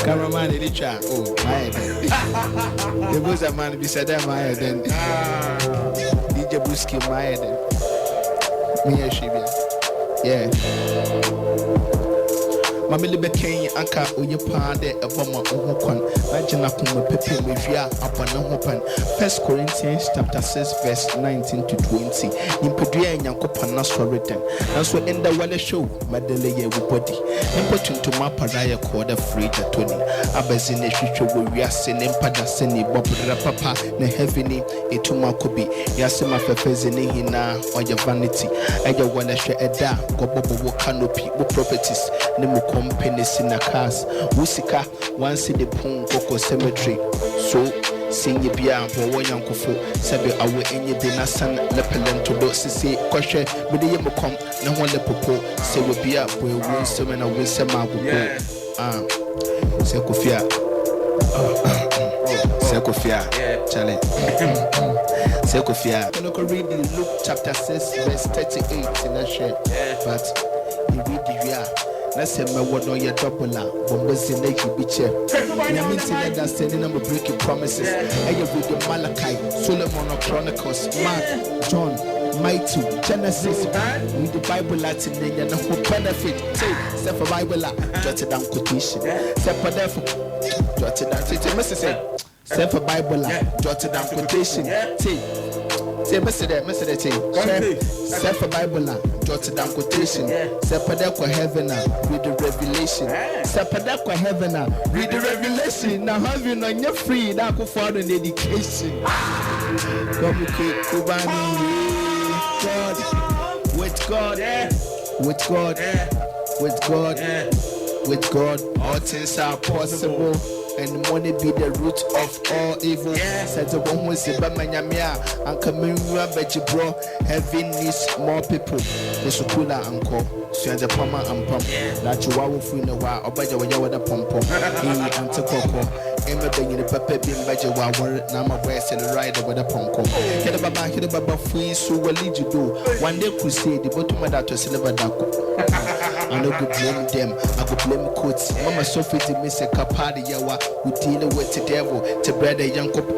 Cameraman in the chat. Oh, my head. The boys a man beside them, my head. Then DJ Buski, my head. Me and Shibia. Yeah. Mammy Libecane, Anka, Uya Pande, a bomber, Okon, Majana Kuma Pepe, Mivia, upon a open. 1 Corinthians chapter 6, verse 19 to 20. In Pedria and Yankopan Naswa written. That's what in the Walla show, Madeleine body. Important to my paraya quarter free to Tony. Abazine Shisho, we are sending Padasini, Bob Papa, Ne Heaveny, Etuma Kobi, Yasima Fefezini Hina, or your vanity. I don't want to share a da, Gobo canopy, properties, Nemo. Companies in a cars, Wusika, once in the Pong Coco Cemetery. So, sing ye beyond for one young Kofo, Sabi, I will any Benasan, Lepelent to do Sisi, Koshe, Medium come, no one the popo, say we be up, we will summon a Wilson Margo. Sekofia, Sekofia, Charlie, Sekofia. You can read in Luke chapter 6, verse 38 in that share, but you read the year. Let's say my word on your double, but was in the beach. I mean, that sending them breaking promises. I have read the Malachi, Solomon Chronicles, Mark, John, Mighty, Genesis. Read the Bible Latin, and the whole benefit. Say, Step for Bible, jotted down quotation. Step for therefore, jotted down. Step for Bible, jotted down quotation. Say, Mr. Say for Bible, jotted down quotation. Sepadekwa heaven, read the revelation. Sepadekwa heaven, read the revelation. Now having on your free, that go for an education. Come quick, Kubani, God, with God, with God, with God, with God, all things are possible. And money be the root of all evil. Said the one was a Bamanyamia and Kamura Bejibro, having needs more people. The Sukula uncle, so the Pama and Pump, that you are in a while, or by the way, with a pump, and Tokoko, Emma being the Pepe being by the Wawa, Nama West and the rider with a pump. Hit a Baba free, so will lead you do. One day crusade, the bottom of that to Silver Daco. I no go blame them, I go blame coats. Mama Sophie to miss a capadi yawa, who deal with the devil, to bread a young couple.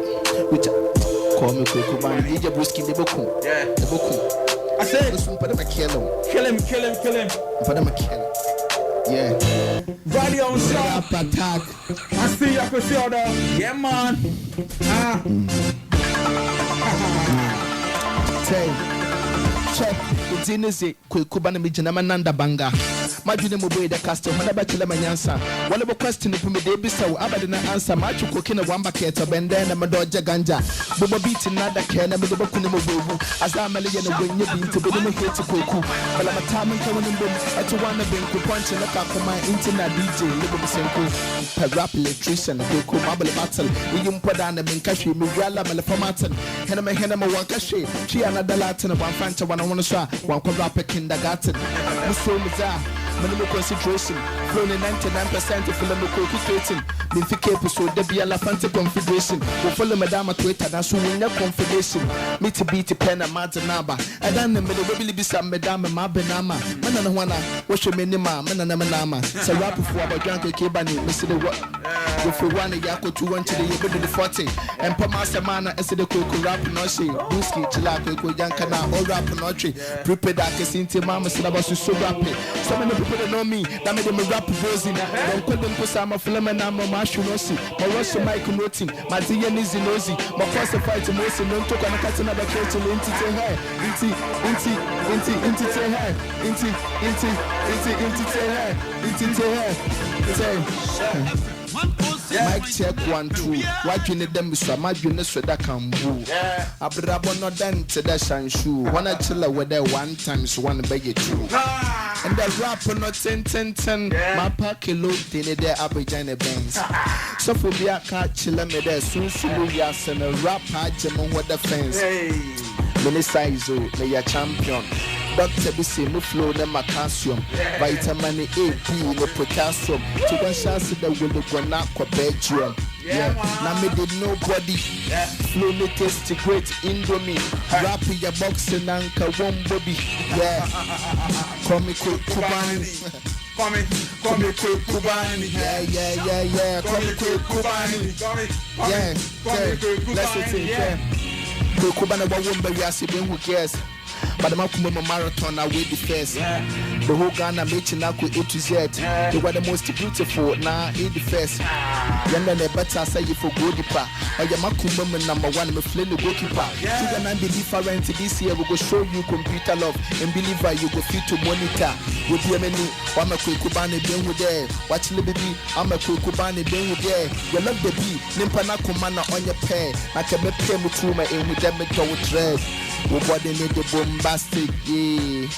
Which call me Kukuban, DJ Brusky, the book. The book. I said, listen, put him a kill him. Put him a kill. Yeah. Body on shop attack. I see you, I can see all the. Yeah, man. Check. Zinese Kubana Mijana Nanda Banga. Majune Moboy the Castle, Manabachela Manyansa. One of a question if me de so Abadina answer, Machu cooking a wamba cat or bendana Madoja Ganja. Boba beating nada can and the Bakunamu, as I'm a million when you been to be the hate to Koku. But I'm a time and coming in boom at one of them punch and look up for my internet DJ, Liberty Senko, a rap electrician, Koku Mabel Battle, William Padana, Minkashi, Mugala, Malafamatan, Henama Henama Wakashi, she another Latin of one Fanta, one on a one can rap a kindergarten. Mr. Mazar. Minimal concentration, flown in 99% of Philomel creating. Binfike episode, there be a Lafante configuration. We'll follow Madame Twitter, that's who win your configuration. Me to beat the pen and Martinaba. I done the middle, really be some Madame Mabenama. Manana, what's your minima, Mananama. So rap for about Janko Kibani, Mr. the what? If you want a Yako to one to the 40, and Pamasa Mana, as the Coco rap noshi, Buski, Chilako, Yankana, or rap nochi, prepared that Casinti Mama Silabas so rapid. So many people don't know me, that made them rap voicing. Don't call them Kusama Filamana, Mashunosi, my Russian Michael Noting, my Zianizi Nozi, my first fight to Mosi, no talk on a cat another catch to her, Mike check 1 2. Why you need them so much? You know so that can boo. Abrabo no then to that shanshu. Wanna chill with that 1 times 1 beg 2. And the rapper no 10. My pocket look in there Abidjan Benz. So for me I can't chill me there soon yas and a rap jam on what the fence. Mini size me ya champion. Dr. BC, no flow, no magnesium, vitamin A, B, no potassium. To one chance that will look one up for bedroom. Yeah, now me did nobody. Flow me taste great Indomie. Rap your boxing and one bobby. Yeah, comical Kubani. Call me Quick Kubani. Yeah. Call me Quick Kubani. Yeah. Let's see. Kubana Wawumba Yasibin, who cares? But I'm a marathon, I will be first. The whole Ghana making up with A to Z. They were the most beautiful, now in the first. Younger than better, say you for good. I am a Kumba number one, I'm a flame goalkeeper. Children and be different this year, we go show you computer love and believer you go fit to monitor. With the many, I'm a quick Kubani, been with there. Watch the baby, I'm a quick Kubani, been with there. You love the bee, Nimpana Kumana on your pair. I can make them with Tuma and with them with our dread. We body need the bombastic, yeah.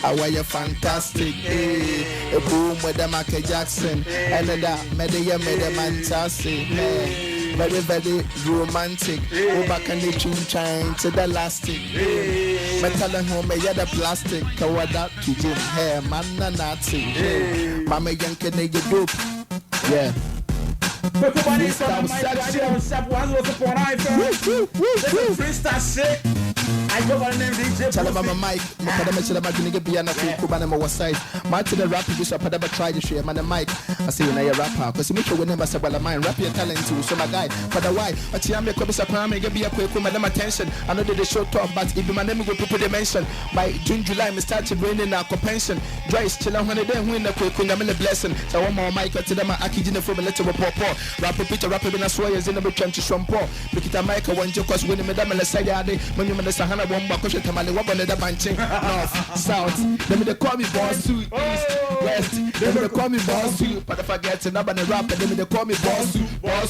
I wear you fantastic, yeah. A boom with the Michael Jackson, and that Medea made a fantastic, yeah. Very romantic. Oh, back and the tune chain to the elastic, yeah. Metal and home, yeah, the plastic. Kawada to Jim hair, man, and Nazi, yeah. Mama Yankin, you dope, yeah. Freestyle shit. I go by the name DJ. Tell Mama Mike, Madame Chalama Biana Kubana was side. Martin the rapper, you should have tried to share. Madam Mike, I say you're a rapper, because you make your name as a mind, rap your talent to so my guy. For the why, but you make a prime, be a quick madam attention. I know they show talk, but if my name go people dimension by June, July, we started bringing our pension. Joyce, chill out when they win the quick, when I'm in a blessing. So one more Mike, to them, Akijin from a letter of Papa, rapper Peter, rapper in a swear, in a bit to Shampoo. Because Michael one joke was winning Madame Lesayade when you the Sahana one back, Tamale, what on the bunching, north, south. Then they call me boss to east, west. Then they call me boss to, but if I get to Naban rap, then they call me boss to. I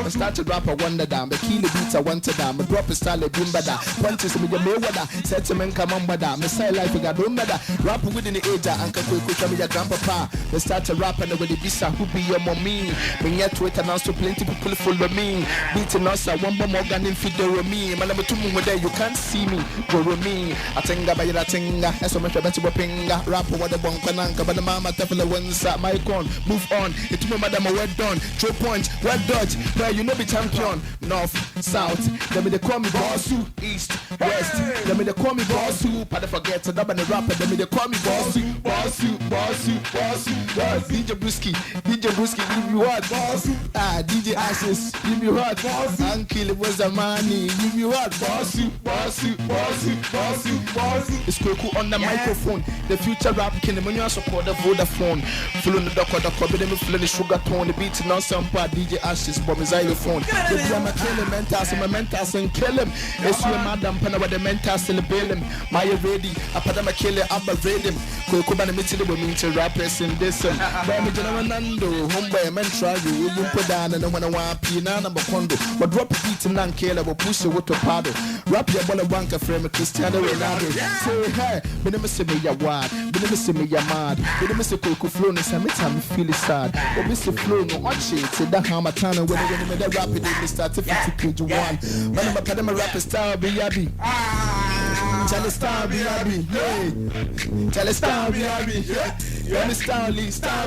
started rap, I wonder down, but kill the beats, I wanted down, but drop a style of Bimbada, punches with the Mayweather, sentiment come on, but I'm a side life, I got no matter. Rap within the age, Uncle Quick, me your grandpapa. They started rapping with the Bisa, who be your mommy. When yet Twitter announced to plenty people follow me. Beating us, I want more gun in Fido me. Man, I'm a there, you can't see me. Go with me. I think about your tinga, as so much about your pinga. Rap what the bonkananka, but the mama tefla ones at my con. Move on. It to me, madam, well done. 2 points, red dodge. Where you know be champion. North, south. Let me they call me Bossu. East, west. Let me they call me Bossu. But I forget to double the rapper. Let me they call me Bossu. DJ Brusky, give you what? Bossu. DJ Ashes, give you what? Bossu. Uncle, it was the money. Give you what? Bossu. It's cool on the microphone. The future rap can when you support the Vodafone. Full on the dock or the copy, them full the sugar tone. The beat now some part DJ Ashes from his xylophone. The drama kill him, mentals and kill him. It's your madam, Pana with the mentals still bail him. Maya ready, I put them a killer, I'm a raid him. Kubana meeting the women to rappers in this. Bami General Nando, home by a man try you put down and when I want Pina number condo. But drop a beat and Kayla will push you with a paddle. Rap your ball of banker frame Cristiano Ronaldo. Say hey, but never see me ya wad, but never see me ya mad. But never see Coco Flow, and some time feel sad. But Mr. Flow, no watch it, say that how my time when I made a rapid, they started 50 page 1. When I'm a Padama rapper star, be happy. Tell a star, be happy. Hey, tell a star, be happy. You're the star,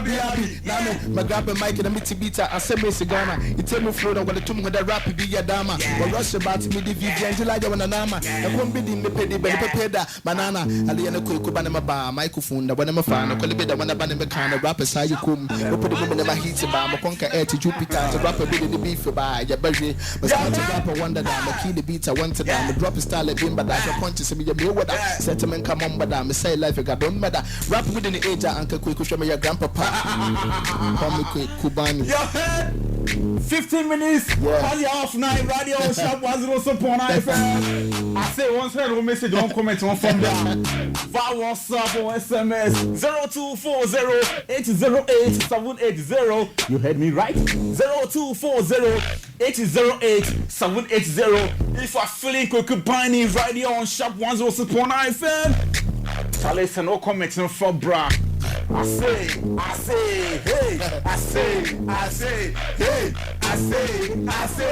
be happy. Now, my grab a mic and a mitty beater, I say, Miss Ghana. You tell me, Florida, when the tomb with the rap be your dama. But rush about me, the VG, Angela, and Anama. I won't be in the penny, but the banana. Aliana Kubanama bar, microphone, the one of my fan, a colibid, one of the kind of rappers, how you come. You put the woman in my heat about my conquer air to Jupiter, to rap a bit in the beef by your berry. But start to rap a wonder down, the key the beats, I want to down, the drop a style of him, but that's a punch to me, your water. Sentiment come on, but I'm a say life, I got don't matter. Rap within the age, Uncle Quick, show me your grandpapa. Call me Quick Kubani. 15 minutes, party off night, radio shop 107.9 FM. I say once heard a message, don't comment on from there. Via WhatsApp or SMS 0240-808-780. You heard me right? 0240-808-780. If you're feeling Kubani, radio on shop 107.9 FM. Listen, no comments on for bra. I say, hey, I say, hey, I say, hey, I say.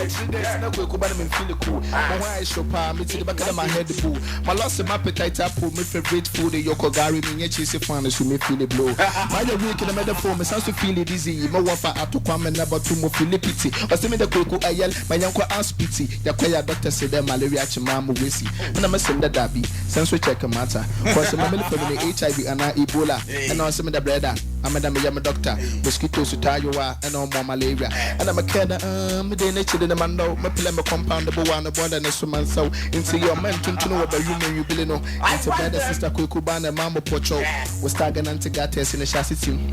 3 days na kweku ba na me feel cool. My why shop me to the back of my head boo. My loss my appetite apple, my favorite food yoko gari me nye chase fan so me feel it blow. My week in the mother form sounds to feel it dizzy. My wafa ato kwame na ba to mo feel it pity. O se me the kweku ayel my yanko ass pity. Ya kwaya doctor say the malaria chima mo wesi. Na me send that be sense we check matter. Cause my family HIV and Ebola and I say me the brother. I'm a damn doctor. Mosquitoes to tie you and no more malaria. And I'm a kid, me the nature in the man know. My play my compound the one the border and so man so into your man to know about you really know. Into brother sister Kukubana Mamma Pocho was tagging anti gates in the chassis team.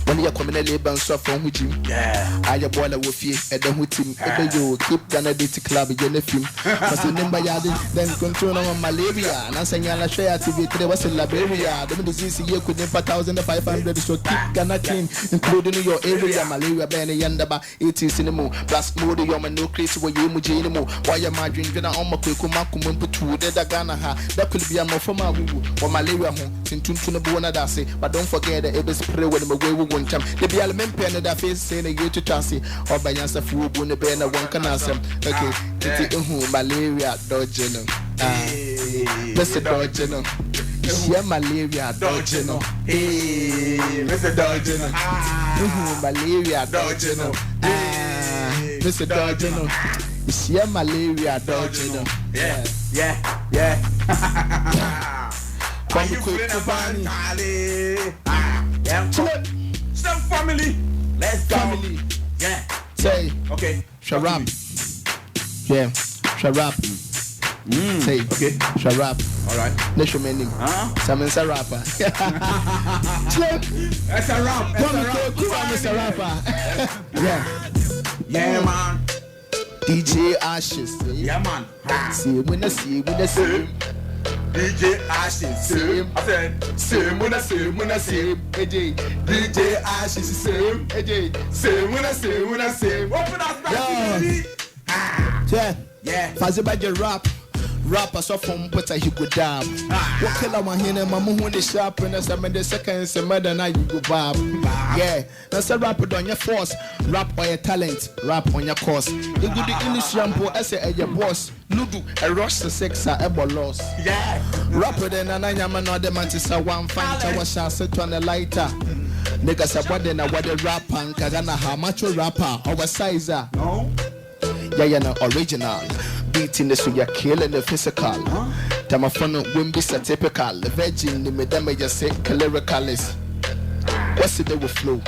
When you're coming a labor and so from with you. I your boiler with you at the hood team. You keep Ghana Diti Club in your nephew. But remember then control on malaria. And I sang Yana Share TV today was in Liberia. The disease here could name 1,500 so keep Ghana clean, including your area. Malaria, Benny, Yandaba, 80 cinema, plus more the young no crazy where you mujinimo. Why am I drinking on my quick makum put to the Ghana? That could be a more for my woo or malaria home, Tintuna Buona Dasi. But don't forget that it was spray when the way we won't jump. The Bialman pen that face saying a year to Tassi or by Yansa Fu Buna Bena one can answer. Okay, malaria, dodging. Mr. Dodging. Yeah, malaria, dodging. Hey, Mr. Dodging. Malaria, dodging. Mr. Dodging. Yeah, malaria, dodging. Yeah. Come quick, Kubani. Step family. Let's go. Family. Yeah. Say. Okay. Sharap. Yeah. Sharap. Say. Okay. Sharap. All right. Let's your name. Someone's a rapper. That's a rap. That's a rapper. Yeah, man. DJ Ashes. Yeah, man. See when I see. DJ Ashes. Same. I said, Same when I see. DJ Ashes. Same. Same when I see. Open up that TV. Yeah. Faziba rap. Rapper so from but he go down. What killer one here, my moon is sharp and as I'm in the second semester now you go bob. Yeah, that's a rapper on your force. Rap on your talent, rap on your course. You do the English shampoo as a your boss. Ludu, a rush the sex are ever lost. Yeah, rapper then and I am another man to say one fan to was set on a lighter. Niggas are what then a what the rapper and Kagana how much a rapper or sizer. No, yeah, no original. Beating the so you're killing the physical. Tamafono wimby typical. The virgin, the madame just say caloricalis. What's the day with flow?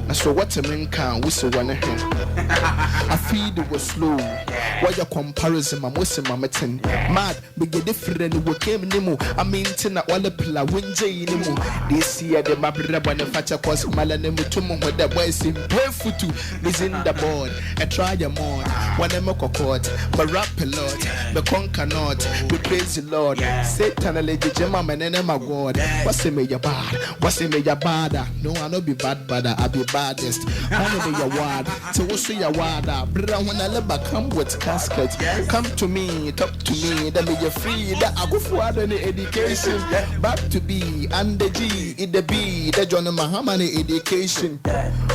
I saw what a man can whistle one of him. I feed it was slow. Why your comparison, my Muslim, my metin. Mad, we get different, we came nemo. I mean, Tina, all the pillar, win Jay nemo. This year, the Mabra manufacture cost Malanemo to move with the boys in barefoot to listen the board. I try your more. When I'm a court, but rap a lot, but conquer not. We praise the Lord. Satan, a lady, Gemma, and then my God. What's in me, your bad? What's in me, your bad? No, I don't be bad, but I be baddest. Honor me, your word. So what's your word? Brother, when I let back come with casket, come to me, talk to me, then be free. That I go for any education. Back to B and the G, it the B, the John Muhammad education.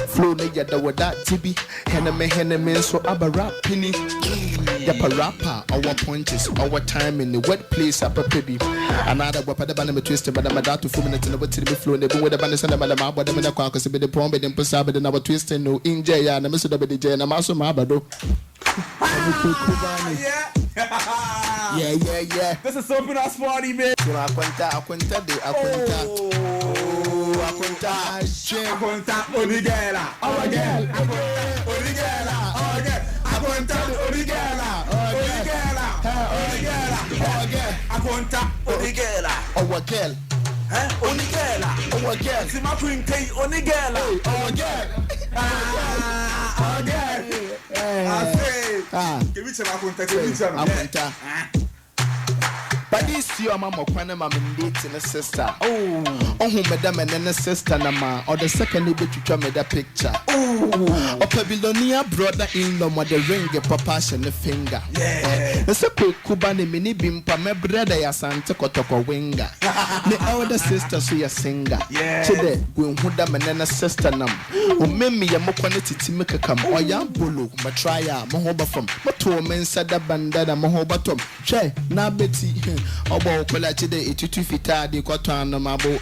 Flow nigga that with that TB, Henneman, so Abba rap penny. The parappa, our punches, our time in the wet place, upper baby. Another weapon, the banner twisted, but I'm about to 4 minutes in the way to the flow, and with the banner and the map, but I'm in the carcass, be the prom, but then Passab, and our twisting, no in Jay, and the Mr. WJ, and I'm also Mabado. Yeah. This is something that's funny, man. Akwanta, Onigela, our girl. See my queen Kate Onigela. I say, give me some Akwanta. But this year, Mamma Kwana, my date in a sister. Oh, Madame and a sister, Nama, or the second bit to come with a picture. Oh, Babylonia brother in law, the ring, a papa, and the finger. It's a quick Kubani mini bimpa, my brother, ya Santa Kotoko Winga. The elder sister, so ya singer. Today, we would and a sister num. Who made me a more quantity to make a come, or young bulu, Matraya, Mahoba from, but to a man said the bandana, Mahoba Tom. Che, na Betty, Obo Kolachi, it to fita, the cotton, Mabo,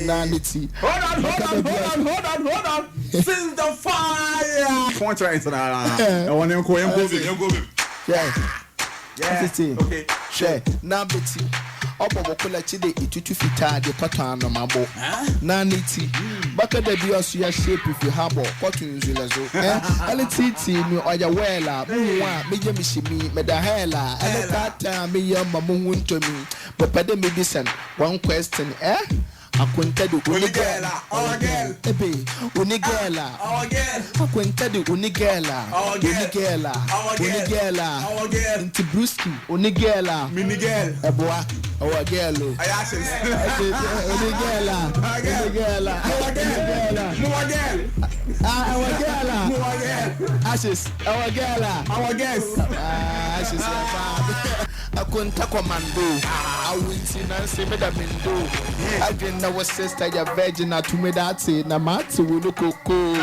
Nanity. Hold on. Since the fire. Point right into that. I want to go. Yeah. Okay. Che, na Betty. Obo Kolachi, it to fita, the cotton, Mabo, Nanity. Baka de bios ya shape if you have cotton zilazo. Alititi mi oya wela, muwa, meja mishimi, medahela, eletata, mi yama muhunto mi. But me listen, one question, Akwenta du unigela, ebe unigela, akwenta du unigela, inti bruski unigela, minigel, eboa, awagelo, unigela, ashes, awagela, ashes, akwenta komando, awinti nansi medamendo, agenda was sister ya virgin to me that say na mati wulu koko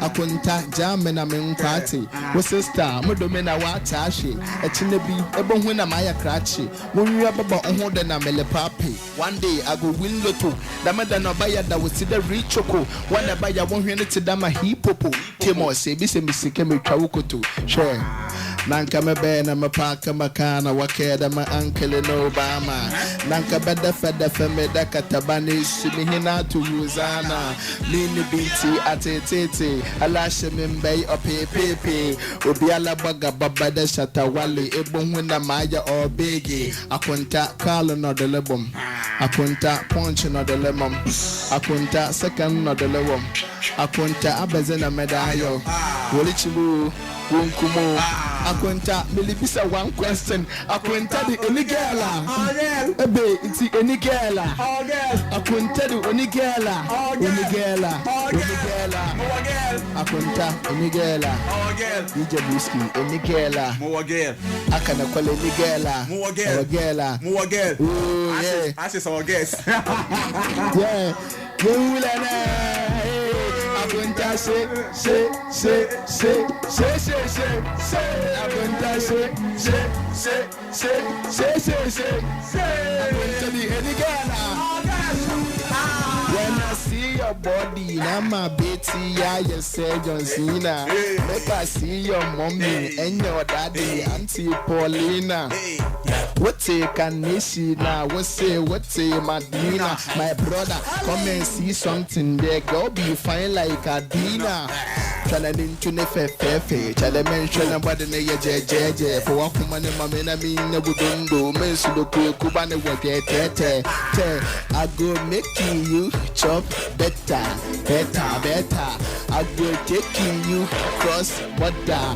akunta jamena men party was sister modomena wata she etine bi ebo hu na maya krachi monwia baba oho de na mele papi one day I go win lotto da meda na baya da we see the rich choko one da baya won hwe ne ti da ma hipopo temo se bi se misike me twa wukoto sure nanka mebe na mapaka makana wakeda ma uncle no Obama nanka beda feda femeda katabani shimi hina to uzana nini binti atetete alashe mimbei opepepe obiala baga babada shatawali ebonhu na maya obegi akunta kalo no de lebom akunta punch no de lemom akunta second no de lewom akunta abezena medayo wolichibu Wunkumo, Akwenta, Milibisa, one question. Akwenta the Onigela, Ebe, it's the Onigela, Akwenta the Onigela, Akwenta, Onigela, Ijabuski, Onigela, Akana Kwale Onigela, Muagel, oh, yeah, Ashes our guest. Yeah, Akwenta say. Akwenta say. Akwenta the Enigala. When I see your body, now my Betty, you say John Cena. Make I see your mommy and your daddy, Auntie Paulina. What's a Kanishina? What's a Madina? My brother, come and see something there. Go be fine like a Dina. Challenge to nefe, challenge mention about the name JJ. For what woman in my men, I mean, I wouldn't do. Miss Luku, Kubane, what I go making you chop better. I go taking you cross border.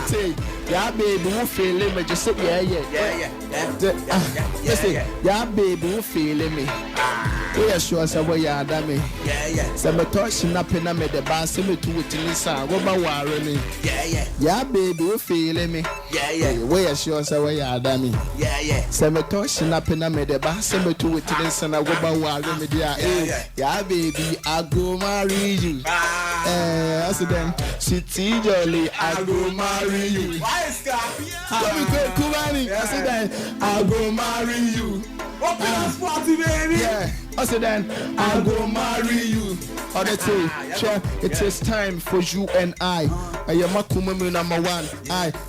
Say, yeah, baby, who feeling me? Just say, yeah. Yeah, baby, who feeling me? We are sure so we are damn. Some touching up in a made the bass me to it in this what about worry? Yeah, baby, who feeling me? We are sure so we are damn. Some touching up in a made the bass me to it in this and what about worry? Yeah, baby, I go marry you. I said then, City Jolly, I go marry you. Why is that? Kumani, I said then, I go marry you. Open up party, baby. Yeah, I said then, I go marry you. Other two, it is time for you and I am Makumu number one.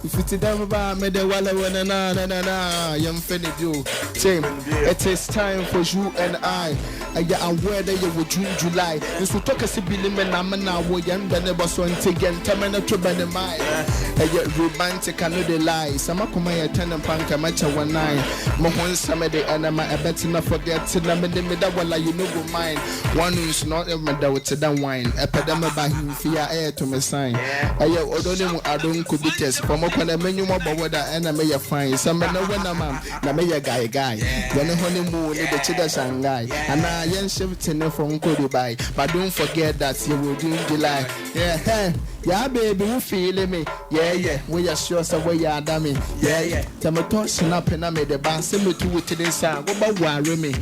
If it's a damn about me, the Walla, na, yam finna do. Same, it is time for you and I aya aware that you would June July nso to kase bili me na me na wo ye mbe ne boso ntege ntame na to bane mai aya romantic and no dey lie sama koma ye ten panka macha wanai mo hon sama de anama ebeti na forget na me de me da wala you no go mind one is not even da with that wine epedema ba him fear air to me sign aya odone mu adon ko bites for mo kwana menyu mo bowo da na me ye fine sama na wana mam na me ye guy when honeymoon ni the chida shanghai and I yen shifting from Dubai but don't forget that you will do July yeah baby you feel me yeah we are sure so we are damn yeah tomato snap and I made the band send me to it today sir go ba worry me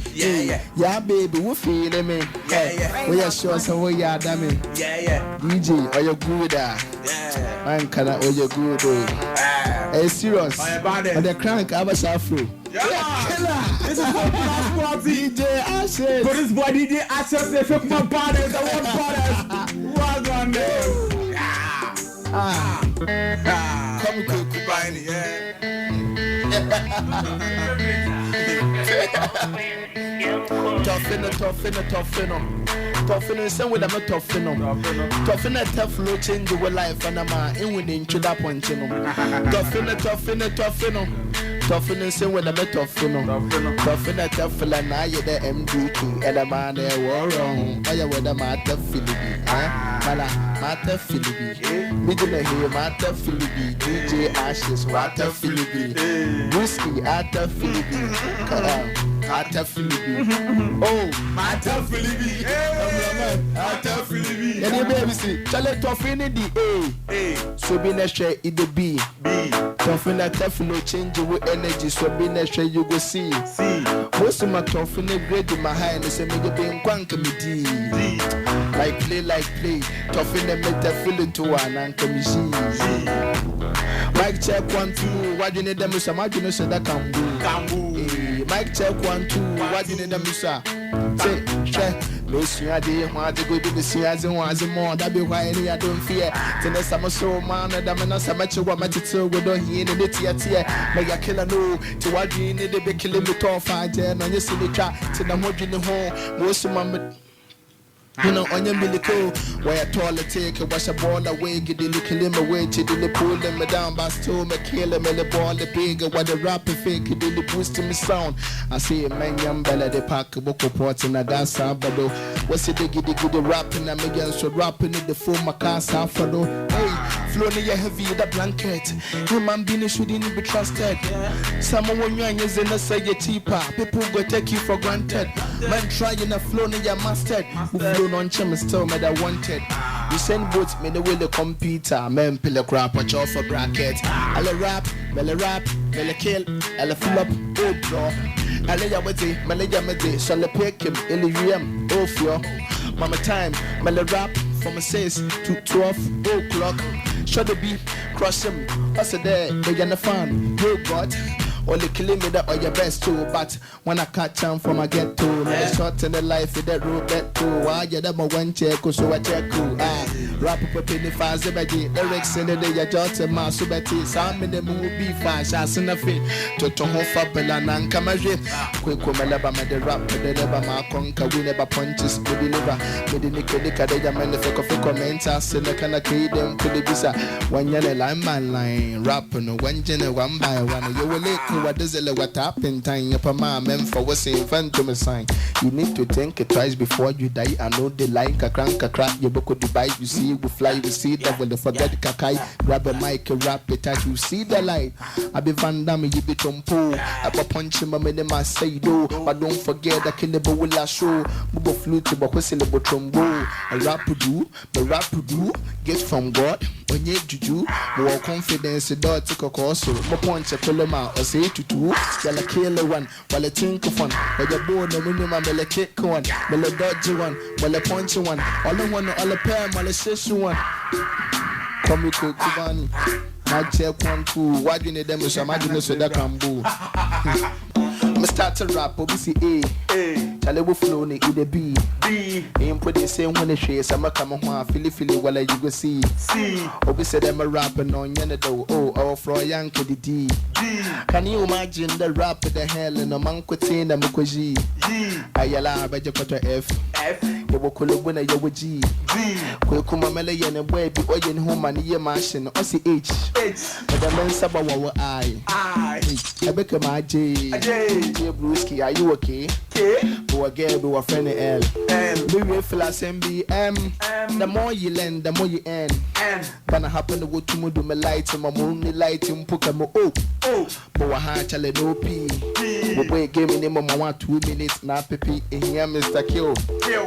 yeah baby you feel me we are sure so we are damn DJ are you good man can I you good hey serious on the crank Abasha Afro this is what DJ Ashes. But this boy DJ Ashes, they fake my bodies, the one bodies. What's on there? Come combine, Toughen, same with them toughen, tough low change your life and I'm in winning to that point, you know. Toughen, same with them toughen, and I you the MDK and a man there were wrong. I am with a matter Philippi, Matter Philippi, middle here, Matter Philippi, DJ Ashes, Matter Philippi, Whiskey, Atta Philippi, Atta Philippi. Oh, Atta Philippi. Atta Philippi. Any baby see, Charlie Toffin in the A. So be next year in the B. Toffin at Toffin change your energy. So be next year you go see. Most of my Toffin grade in my highness and make a being quank me D. Like play. Toffin and make that feeling to one and come see. Mike check 1 2. Why do you need them? So much you say that can do. Mike check 1 2. Why do you need them? Say, check. Miss you, I did want to go to the sea as more. That be why I don't fear. Then some so man, and I'm not so much what my title we don't hear in the tear. May I kill a no to what you need to be killing me to find and you see the trap to the more in the home. Most of my you know, on your milico, where I toilet take a wash a ball away, get the kill him away, to the pull them down, by storm, a kill him, and the ball, the bigger, what the rapper fake, it did the boost in the sound. I see a man, young bella, the pack, a book of ports, and a dance, Sabado. What's it, they get the rapping, I'm against the rapping in the full Macan Safado. Hey, floating your heavy, the blanket. Human being shouldn't be trusted. Someone when you're in a say you're cheaper, people go take you for granted. Man trying to flow in your mustard. On chum still made I wanted. You send boats me the way the computer, men pill a crap, watch off for bracket. I'll rap, kill, I'll fill up, oh bro. I'll Yamate, shall I pick him, Illyrium, oh fio. Mama time, rap from 6 to 12 o'clock. Should the be crush him, what's a day, they gonna fan, oh God. Only killing me that or your best too, but when I catch them from I get to, man, short in the life with that road that too. I get them a one check, so I check who. Rap up in the fast, the lyrics in the day, I jot a mass, so betty, some in the movie fast, I seen a fit to home up and come a rip. Quick, come a lava, the rap, the never my conquer, we never punches, we deliver. With the nickel, they are men, the fuck of a comment, I send a kind of kid, them to the visa. One yellow line, rap, and one general one by one, you will lick. What does it what happened? Time up a man for what's in front to me sign. You need to think it twice before you die. I know they like a crank a crack. You book the bike, you see, we fly, we see that when they forget the kakai. Grab a mic, rap it, touch, you see the light. I be Van Damme, you be Tompo. I be punching my minute, I say do. But don't forget that kill the will show. Bubo flute, but whistle the trombo. A rap do, the rap do, get from God. When you do, more confidence, the dog take a course. More punch a coloma or say to two, shall I kill one while I think of one, but the board no minimum will a kick one, will a dodgy one, will a punch one, all I want all a pair, while a session one. Come with Kubani, I check 1 2, why do you need them? So imagine so that can boo. I'm start to rap, obviously A, Charlie will flow in the B. Ain't put the same when the shades, I'm a come on, Philly, while you go see. Obi said I'm a rapper on Yanado, oh, for a young kid D. Can you imagine the rap with the hell in a monk with saying the Mukoji? Ayala, by your quarter F. You will call a winner, you will G. Kwekuma Malay and a baby, or in home and year machine, or see H. But the men Sabawa I become my J. Brewski, are you okay? Who again, we were friendly L. We will fill us MBM. The more you learn, the more you earn. But I happen to go to Mudu my light, and my moon light in Pukamo. But I had to let no P. We gave me name of 2 minutes, now Pepe, and here Mr. Kill.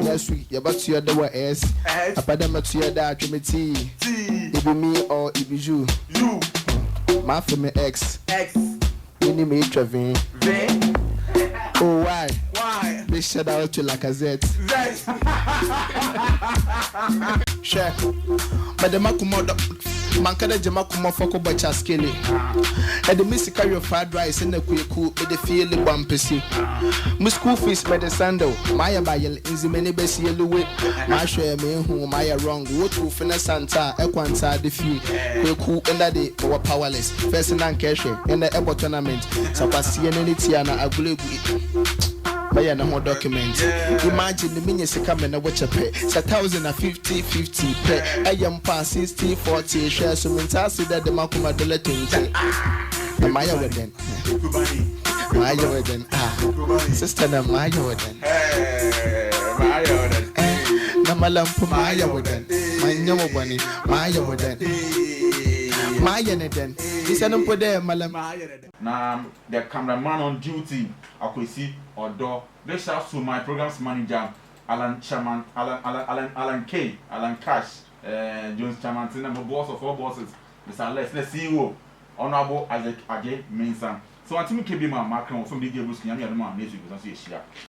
Next week, you're about to your door S. A padama to your dad, Trimity. It be me or it be you. My family X. Mini me Travin. Oh, why? Big shout out to Lacazette. Sure. But the Makumodo Mankada Jamakuma Foko Bacha Skilly. And the Missy carry of fried rice in the Kuku with the field of Bumpessy. My school fees by the Sando, Maya Bayel, in the many best yellow wit. My share me whom Maya wrong, what to finish Santa, Equanta, the fee, Kuku, and that day, our powerless. First and cash in the Ebo tournament. So, Passian and Tiana, I believe. By no document. Imagine the minutes coming and watch a pay. 1,050 pay. I am past 60-40 shares. So, mentality that the Makuma deleting. Maya Weden. Maya Weden. Sister, Maya Weden. Maya Weden. Namalampo Maya Weden. My number one, Maya Weden. Maya Neden. This is put there, Malam. Now, the cameraman on duty, I could see or door. Big shout to my program's manager, Alan Chairman, Alan K, Alan Cash, Jones Chairman, number boss of all bosses, Mr. Les, the CEO, Honorable Isaac Age Mensan. So, I think we can be my macron from the Gables, Yamia, next week,